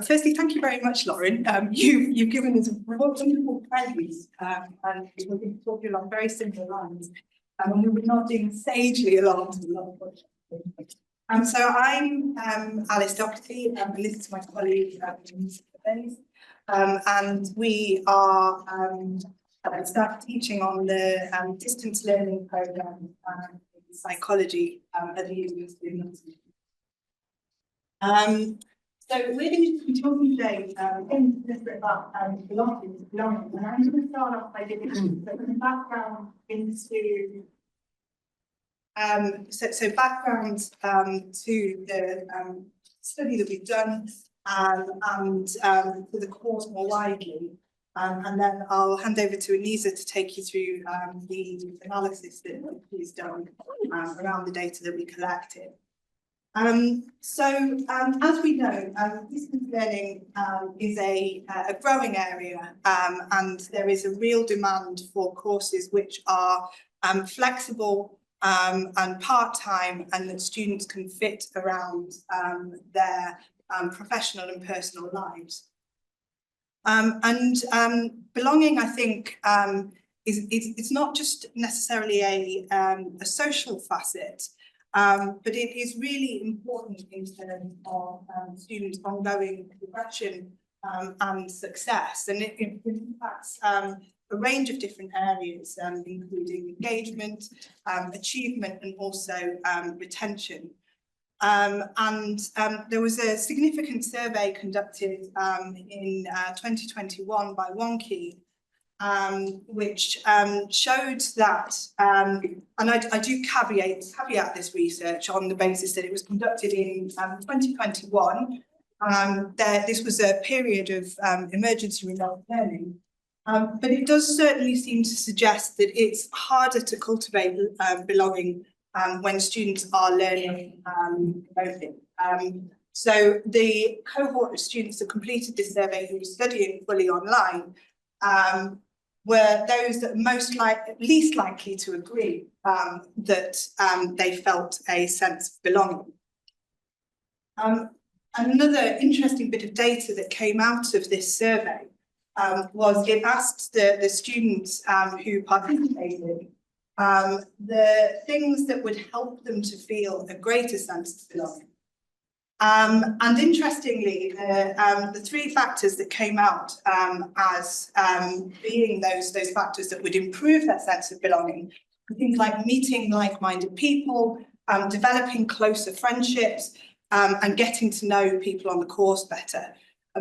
Firstly, thank you very much, Lauren. You've given us a wonderful prelude, and we've been talking along very similar lines, and we were nodding sagely along to the lot of so I'm Alice Doherty, and this is my colleague, Pervez, and we are staff teaching on the distance learning programme in psychology at the University of Nottingham. So we're going to be talking today in a little bit about belonging, and I'm going to start off by giving some background into background to the study that we've done and to the course more widely, and then I'll hand over to Aneeza to take you through the analysis that he's done around the data that we collected. As we know, distance learning is a growing area, and there is a real demand for courses which are flexible and part-time, and that students can fit around their professional and personal lives. Belonging, I think, it's not just necessarily a social facet, but it is really important in terms of students' ongoing progression and success, and it impacts a range of different areas, including engagement, achievement, and also retention. There was a significant survey conducted in 2021 by Wonky, which showed that, and I do caveat this research on the basis that it was conducted in 2021. This was a period of emergency remote learning, but it does certainly seem to suggest that it's harder to cultivate belonging when students are learning remotely. So the cohort of students that completed this survey who were studying fully online were those that are least likely to agree that they felt a sense of belonging. Another interesting bit of data that came out of this survey was it asked the students who participated the things that would help them to feel a greater sense of belonging. And interestingly, the three factors that came out as being those factors that would improve their sense of belonging were things like meeting like-minded people, developing closer friendships, and getting to know people on the course better.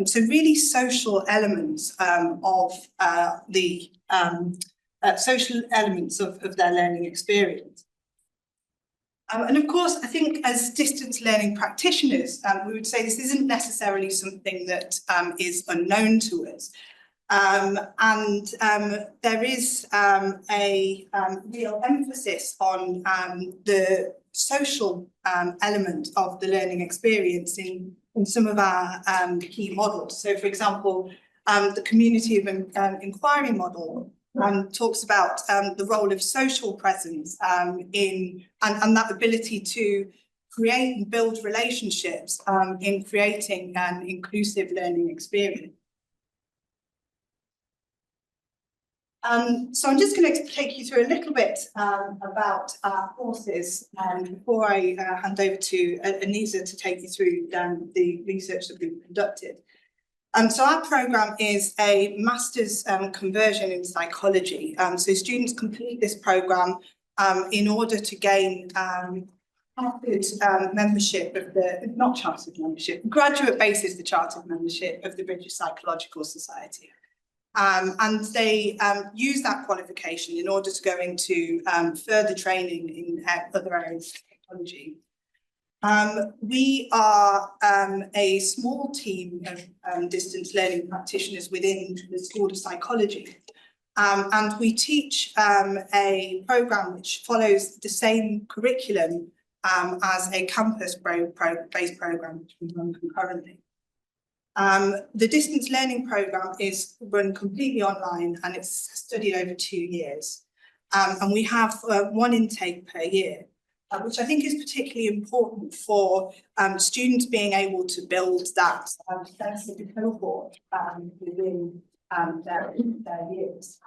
So really social elements of the social elements of their learning experience. And of course, I think as distance learning practitioners, we would say this isn't necessarily something that is unknown to us. There is a real emphasis on the social element of the learning experience in some of our key models. So, for example, the community of inquiry model talks about the role of social presence and that ability to create and build relationships in creating an inclusive learning experience. So I'm just going to take you through a little bit about our courses before I hand over to Aneeza to take you through the research that we've conducted. So our programme is a master's conversion in psychology. So students complete this programme in order to gain chartered membership of the, not chartered membership, graduate basis the chartered membership of the British Psychological Society. And they use that qualification in order to go into further training in other areas of psychology. We are a small team of distance learning practitioners within the School of Psychology, and we teach a programme which follows the same curriculum as a campus-based programme which we run concurrently. The distance learning programme is run completely online and it's studied over 2 years, and we have one intake per year. which I think is particularly important for students being able to build that sense of the cohort within their years.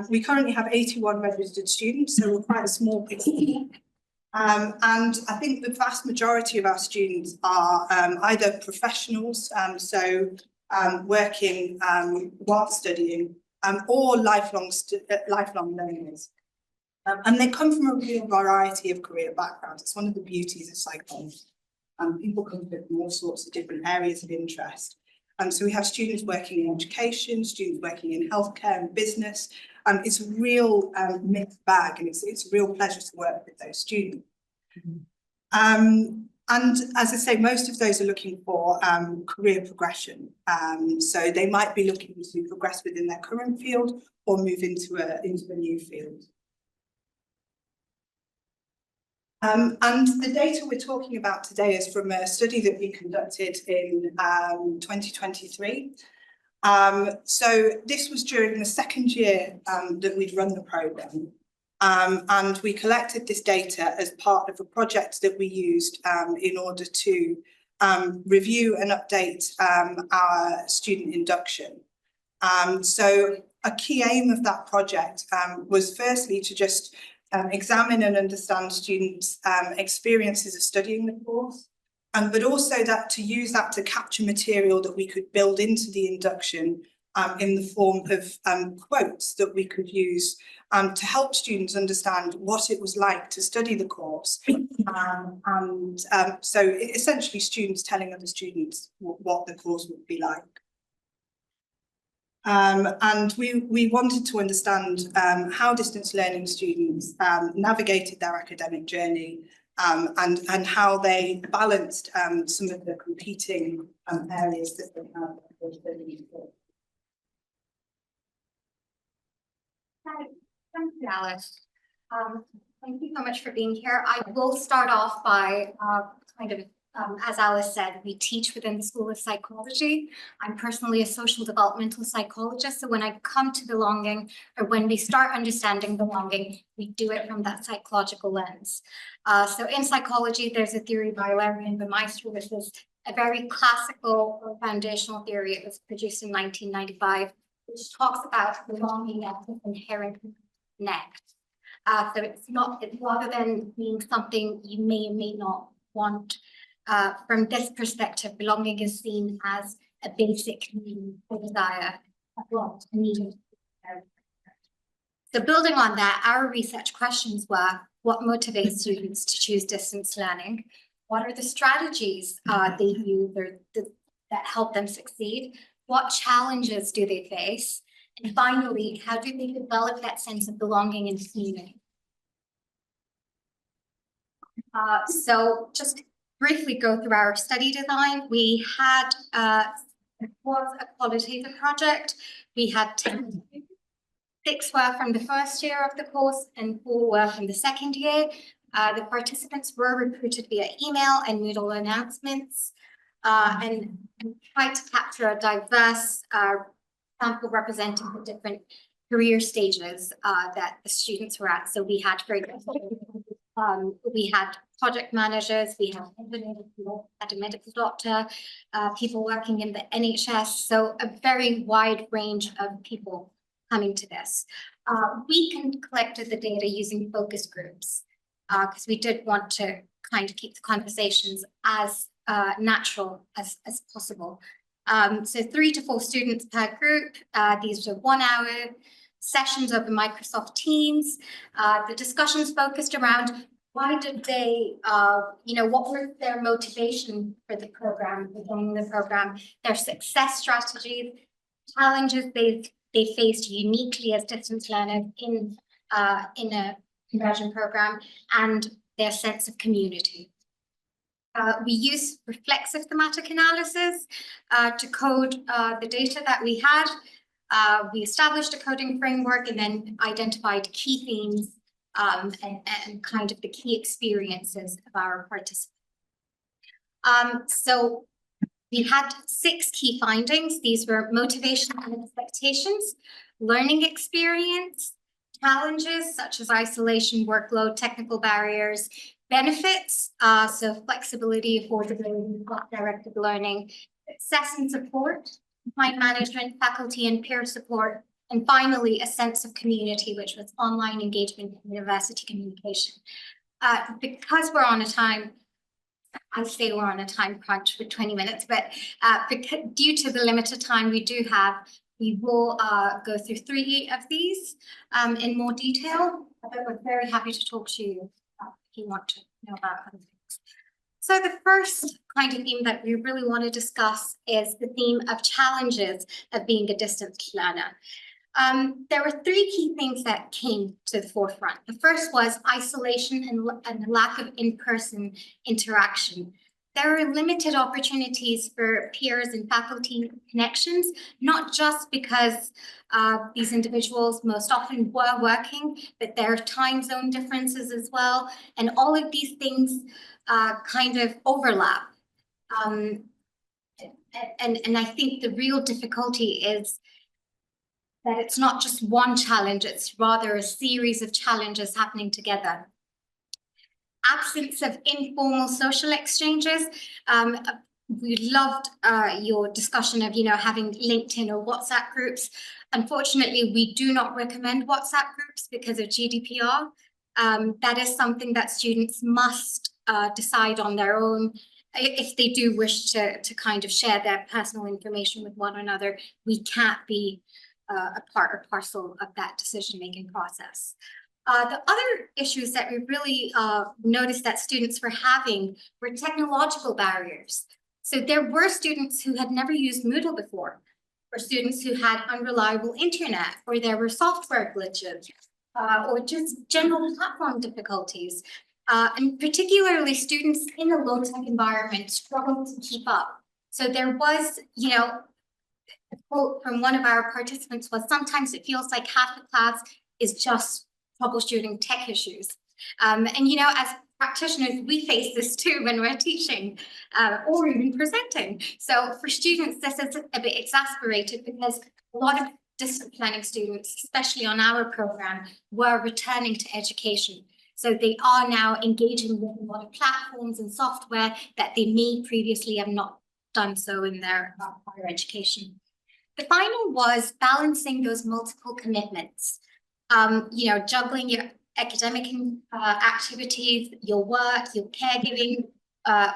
We currently have 81 registered students, so we're quite a small team. And I think the vast majority of our students are either professionals, working while studying, or lifelong learners. And they come from a real variety of career backgrounds. It's one of the beauties of psychology. People come from all sorts of different areas of interest. So we have students working in education, students working in healthcare and business. It's a real mixed bag, and it's a real pleasure to work with those students. And as I say, most of those are looking for career progression. So they might be looking to progress within their current field or move into a new field. And the data we're talking about today is from a study that we conducted in 2023. So this was during the second year that we'd run the programme. And we collected this data as part of a project that we used in order to review and update our student induction. So a key aim of that project was firstly to just examine and understand students' experiences of studying the course, but also that to use that to capture material that we could build into the induction in the form of quotes that we could use to help students understand what it was like to study the course. So essentially students telling other students what the course would be like. And we wanted to understand how distance learning students navigated their academic journey and how they balanced some of the competing areas that they have for studying. Hi, thank you, Alice. Thank you so much for being here. I will start off by as Alice said, we teach within the School of Psychology. I'm personally a social developmental psychologist, so when I come to belonging, or when we start understanding belonging, we do it from that psychological lens. So in psychology, there's a theory by Larry and Maestro, which is a very classical or foundational theory. It was produced in 1995, which talks about belonging as an inherent connect. So it's rather than being something you may or may not want. From this perspective, belonging is seen as a basic need or desire, a want, a need. So building on that, our research questions were, what motivates students to choose distance learning? What are the strategies they use that help them succeed? What challenges do they face? And finally, how do they develop that sense of belonging and community? So just briefly go through our study design. We had, it was a qualitative project. We had 10, 6 were from the first year of the course and 4 were from the second year. The participants were recruited via email and Moodle announcements and tried to capture a diverse sample representing the different career stages that the students were at. So we had, for example, we had project managers, we had a medical doctor, people working in the NHS, so a very wide range of people coming to this. We collected the data using focus groups because we did want to kind of keep the conversations as natural as possible. So 3 to 4 students per group. These were 1-hour sessions over Microsoft Teams. The discussions focused around why did they, what was their motivation for the program, for joining the program, their success strategies, challenges they faced uniquely as distance learners in a conversion program, and their sense of community. We use reflexive thematic analysis to code the data that we had. We established a coding framework and then identified key themes and kind of the key experiences of our participants. So we had 6 key findings. These were motivation and expectations, learning experience, challenges such as isolation, workload, technical barriers, benefits, so flexibility, affordability, directed learning, success and support, time management, faculty and peer support, and finally, a sense of community, which was online engagement and university communication. Because we're on a time, I say we're on a time crunch for 20 minutes, but due to the limited time we do have, we will go through 3 of these in more detail, but we're very happy to talk to you if you want to know about other things. So the first kind of theme that we really want to discuss is the theme of challenges of being a distance learner. There were 3 key things that came to the forefront. The first was isolation and lack of in-person interaction. There are limited opportunities for peers and faculty connections, not just because these individuals most often were working, but there are time zone differences as well. And all of these things kind of overlap. And I think the real difficulty is that it's not just one challenge, it's rather a series of challenges happening together. Absence of informal social exchanges. We loved your discussion of, having LinkedIn or WhatsApp groups. Unfortunately, we do not recommend WhatsApp groups because of GDPR. That is something that students must decide on their own. If they do wish to kind of share their personal information with one another, we can't be a part or parcel of that decision-making process. The other issues that we really noticed that students were having were technological barriers. So there were students who had never used Moodle before, or students who had unreliable internet, or there were software glitches, or just general platform difficulties. And particularly students in a low-tech environment struggled to keep up. So there was, a quote from one of our participants was, sometimes it feels like half the class is just troubleshooting tech issues. And as practitioners, we face this too when we're teaching or even presenting. So for students, this is a bit exasperated because a lot of distance learning students, especially on our program, were returning to education. So they are now engaging with a lot of platforms and software that they may previously have not done so in their higher education. The final was balancing those multiple commitments. Juggling your academic activities, your work, your caregiving,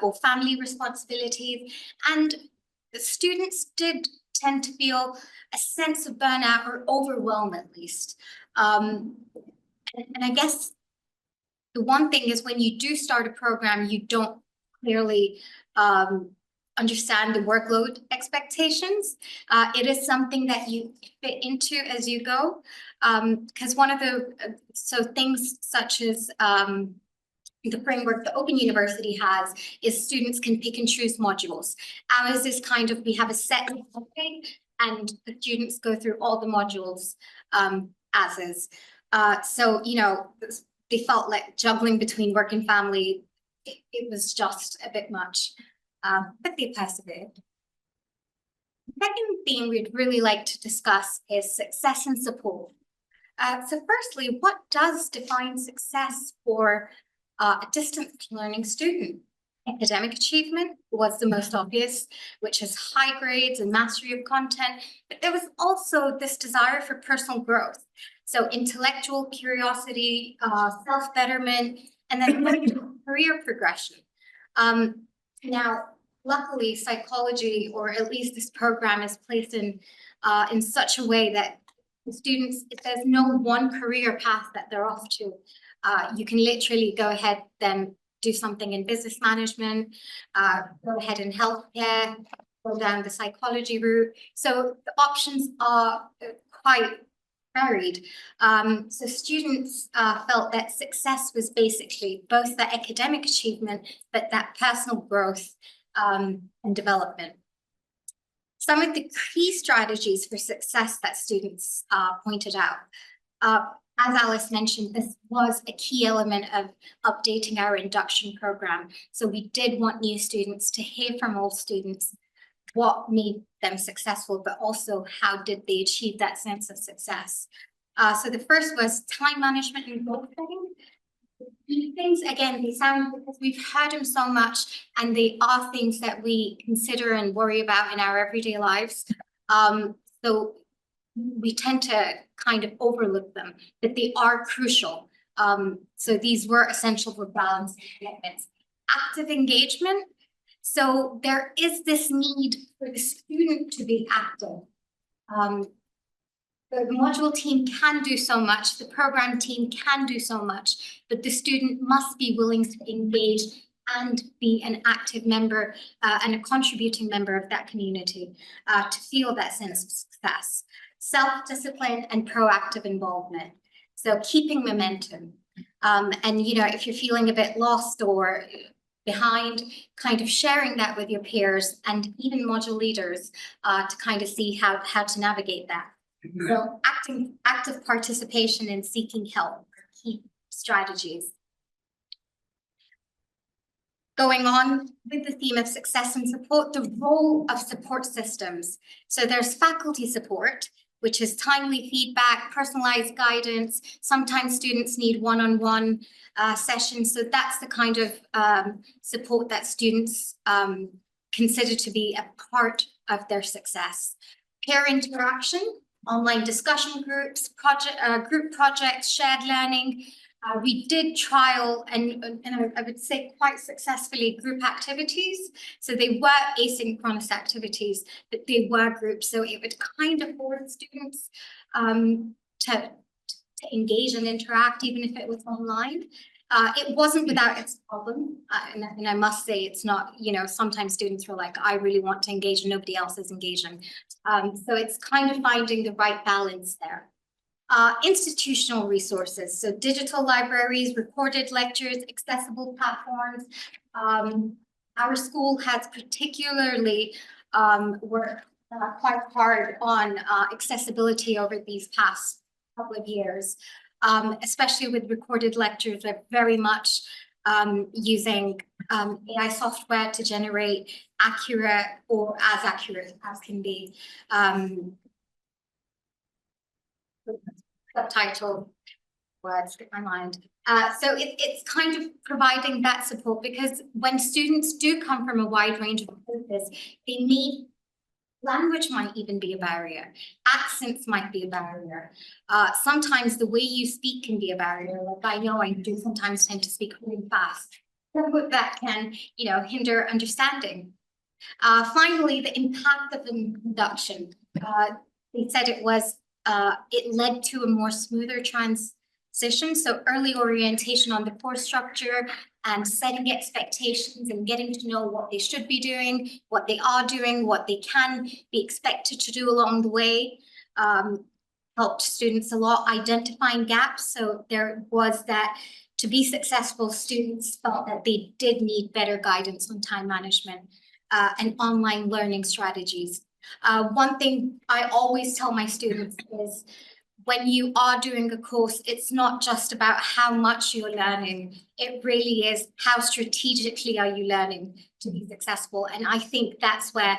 or family responsibilities. And the students did tend to feel a sense of burnout or overwhelm, at least. And I guess the one thing is when you do start a program, you don't clearly understand the workload expectations. It is something that you fit into as you go. Because one of things such as the framework the Open University has is students can pick and choose modules. Ours is kind of, we have a set topic and the students go through all the modules as is. They felt like juggling between work and family, it was just a bit much. But they persevered. The second theme we'd really like to discuss is success and support. So firstly, what does define success for a distance learning student? Academic achievement was the most obvious, which is high grades and mastery of content, but there was also this desire for personal growth. So intellectual curiosity, self-betterment, and then career progression. Now, luckily, psychology, or at least this program, is placed in such a way that the students, if there's no one career path that they're off to, you can literally go ahead then do something in business management, go ahead in healthcare, go down the psychology route. So the options are quite varied. So students felt that success was basically both the academic achievement, but that personal growth and development. Some of the key strategies for success that students pointed out. As Alice mentioned, this was a key element of updating our induction program. So we did want new students to hear from old students what made them successful, but also how did they achieve that sense of success. So the first was time management and goal setting. These things, again, they sound, because we've heard them so much, and they are things that we consider and worry about in our everyday lives. So we tend to kind of overlook them, but they are crucial. So these were essential for balance and commitments. Active engagement. So there is this need for the student to be active. The module team can do so much, the program team can do so much, but the student must be willing to engage and be an active member and a contributing member of that community to feel that sense of success. Self-discipline and proactive involvement. So keeping momentum. And, you know, if you're feeling a bit lost or behind, kind of sharing that with your peers and even module leaders to kind of see how to navigate that. So active participation in seeking help, key strategies. Going on with the theme of success and support, the role of support systems. So there's faculty support, which is timely feedback, personalized guidance. Sometimes students need one-on-one sessions. So that's the kind of support that students consider to be a part of their success. Peer interaction, online discussion groups, group projects, shared learning. We did trial and I would say quite successfully group activities. So they were asynchronous activities, but they were groups. So it would kind of force students to engage and interact, even if it was online. It wasn't without its problem, and I must say it's not, you know, sometimes students were like, I really want to engage and nobody else is engaging. So it's kind of finding the right balance there. Institutional resources, so digital libraries, recorded lectures, accessible platforms. Our school has particularly worked quite hard on accessibility over these past couple of years. Especially with recorded lectures, we're very much using AI software to generate accurate or as accurate as can be subtitle words get my mind. So it's kind of providing that support, because when students do come from a wide range of places, they need language might even be a barrier. Accents might be a barrier. Sometimes the way you speak can be a barrier. Like I know I do sometimes tend to speak really fast. That can, you know, hinder understanding. Finally, the impact of induction. They said it was, it led to a more smoother transition. So early orientation on the course structure and setting expectations and getting to know what they should be doing, what they are doing, what they can be expected to do along the way, helped students a lot, identifying gaps. So there was that, to be successful, students felt that they did need better guidance on time management and online learning strategies. One thing I always tell my students is, when you are doing a course, it's not just about how much you're learning. It really is how strategically are you learning to be successful. And I think that's where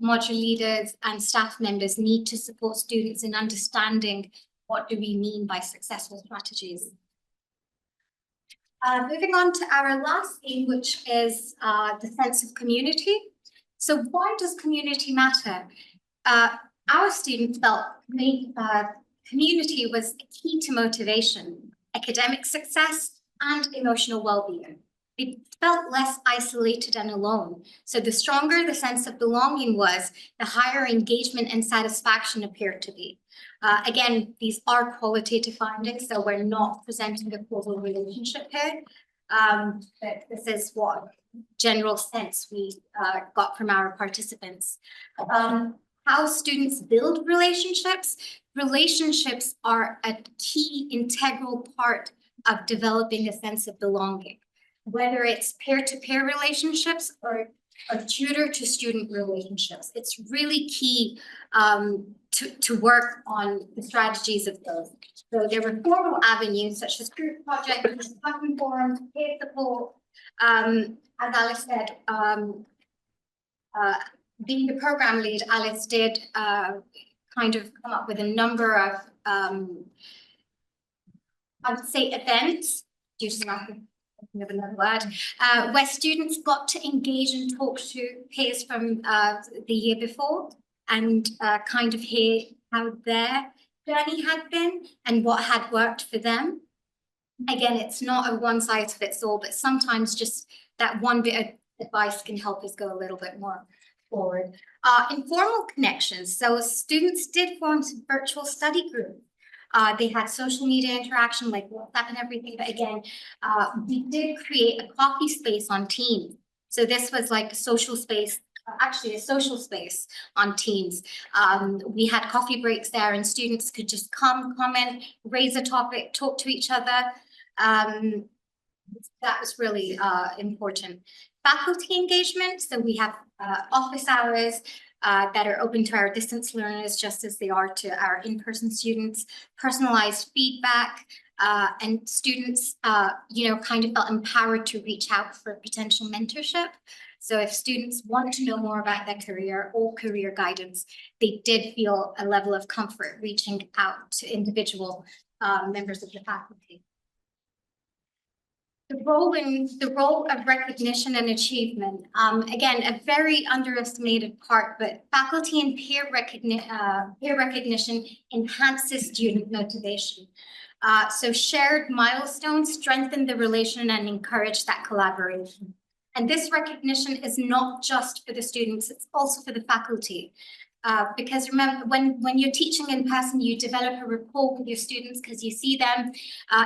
module leaders and staff members need to support students in understanding what do we mean by successful strategies. Moving on to our last theme, which is the sense of community. So why does community matter? Our students felt community was key to motivation, academic success, and emotional well-being. They felt less isolated and alone. So the stronger the sense of belonging was, the higher engagement and satisfaction appeared to be. Again, these are qualitative findings, so we're not presenting a causal relationship here. But this is what general sense we got from our participants. How students build relationships. Relationships are a key integral part of developing a sense of belonging, whether it's peer-to-peer relationships or tutor-to-student relationships. It's really key to work on the strategies of those. So there were formal avenues such as group projects, discussion forums, peer support. As Alice said, being the program lead, Alice did kind of come up with a number of I would say events, due to lack of another word, where students got to engage and talk to peers from the year before and kind of hear how their journey had been and what had worked for them. Again, it's not a one size fits all, but sometimes just that one bit of advice can help us go a little bit more forward. Informal connections. So students did form some virtual study groups. They had social media interaction like WhatsApp and everything, but again, we did create a coffee space on Teams. So this was like a social space, actually a social space on Teams. We had coffee breaks there and students could just comment, raise a topic, talk to each other. That was really important. Faculty engagement, so we have office hours that are open to our distance learners just as they are to our in-person students, personalized feedback, and students, kind of felt empowered to reach out for potential mentorship. So if students want to know more about their career or career guidance, they did feel a level of comfort reaching out to individual members of the faculty. The role of recognition and achievement, again, a very underestimated part, but faculty and peer recognition enhances student motivation. So shared milestones strengthen the relation and encourage that collaboration. And this recognition is not just for the students, it's also for the faculty. Because remember, when you're teaching in person, you develop a rapport with your students because you see them,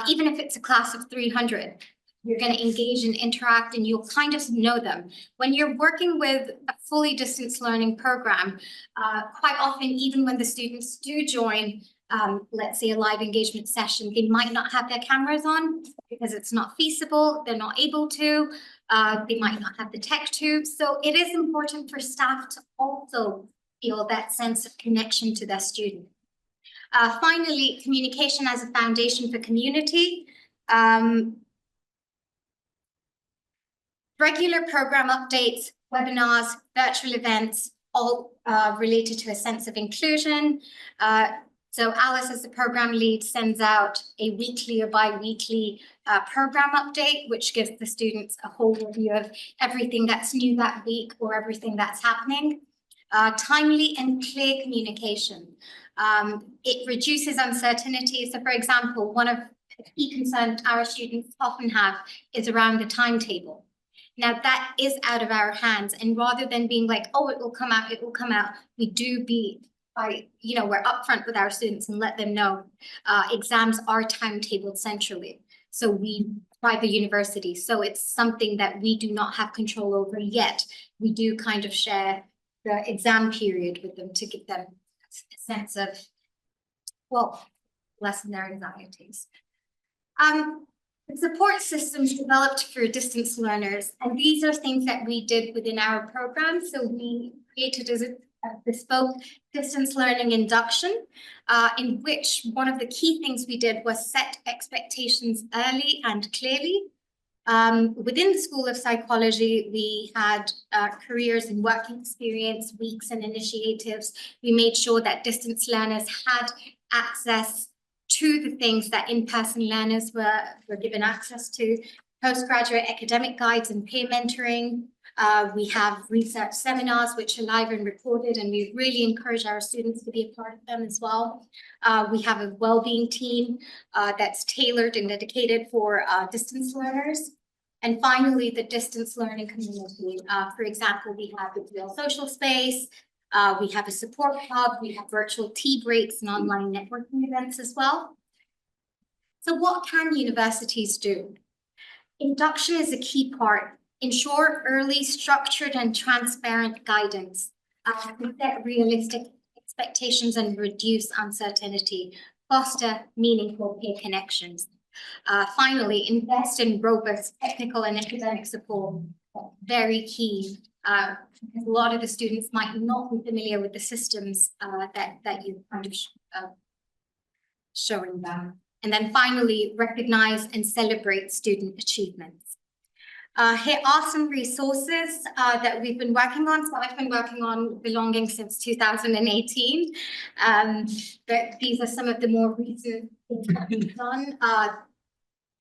even if it's a class of 300. You're going to engage and interact and you'll kind of know them. When you're working with a fully distance learning program, quite often, even when the students do join, let's say a live engagement session, they might not have their cameras on because it's not feasible, they're not able to, they might not have the tech to. So it is important for staff to also feel that sense of connection to their student. Finally, communication as a foundation for community. Regular program updates, webinars, virtual events, all related to a sense of inclusion. So Alice, as the program lead, sends out a weekly or bi-weekly program update, which gives the students a whole review of everything that's new that week or everything that's happening. Timely and clear communication. It reduces uncertainty. So for example, one of the key concerns our students often have is around the timetable. Now that is out of our hands, and rather than being like, oh, it will come out, we do we're upfront with our students and let them know exams are timetabled centrally. So we by the university. So it's something that we do not have control over yet. We do kind of share the exam period with them to give them a sense of, well, lessen their anxieties. The support systems developed for distance learners, and these are things that we did within our program. So we created a bespoke distance learning induction, in which one of the key things we did was set expectations early and clearly. Within the School of Psychology, we had careers and working experience weeks and initiatives. We made sure that distance learners had access to the things that in-person learners were given access to. Postgraduate academic guides and peer mentoring. We have research seminars which are live and recorded, and we really encourage our students to be a part of them as well. We have a well-being team that's tailored and dedicated for distance learners. And finally, the distance learning community. For example, we have the real social space. We have a support hub, we have virtual tea breaks and online networking events as well. So what can universities do? Induction is a key part. Ensure early, structured and transparent guidance. Set realistic expectations and reduce uncertainty. Foster meaningful peer connections. Finally, invest in robust technical and academic support. Very key. Because a lot of the students might not be familiar with the systems that you kind of showing them. And then finally, recognize and celebrate student achievements. Here are some resources that we've been working on. So I've been working on belonging since 2018. But these are some of the more recent things that we've done.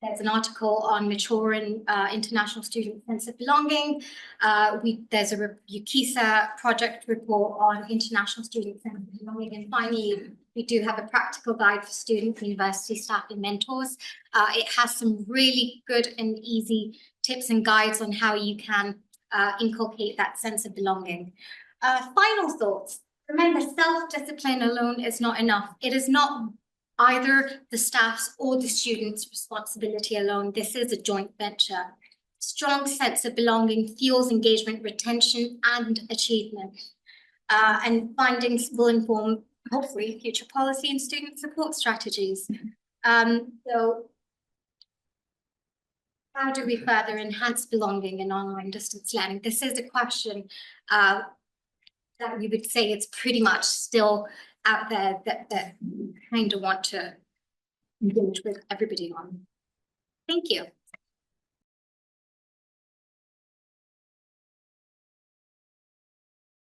There's an article on maturing international student sense of belonging. There's a UKISA project report on international student sense of belonging. And finally, we do have a practical guide for students, university staff and mentors. It has some really good and easy tips and guides on how you can inculcate that sense of belonging. Final thoughts. Remember, self-discipline alone is not enough. It is not either the staff's or the students' responsibility alone. This is a joint venture. Strong sense of belonging fuels engagement, retention, and achievement. And findings will inform, hopefully, future policy and student support strategies. So how do we further enhance belonging in online distance learning? This is a question that we would say it's pretty much still out there that we kind of want to engage with everybody on. Thank you.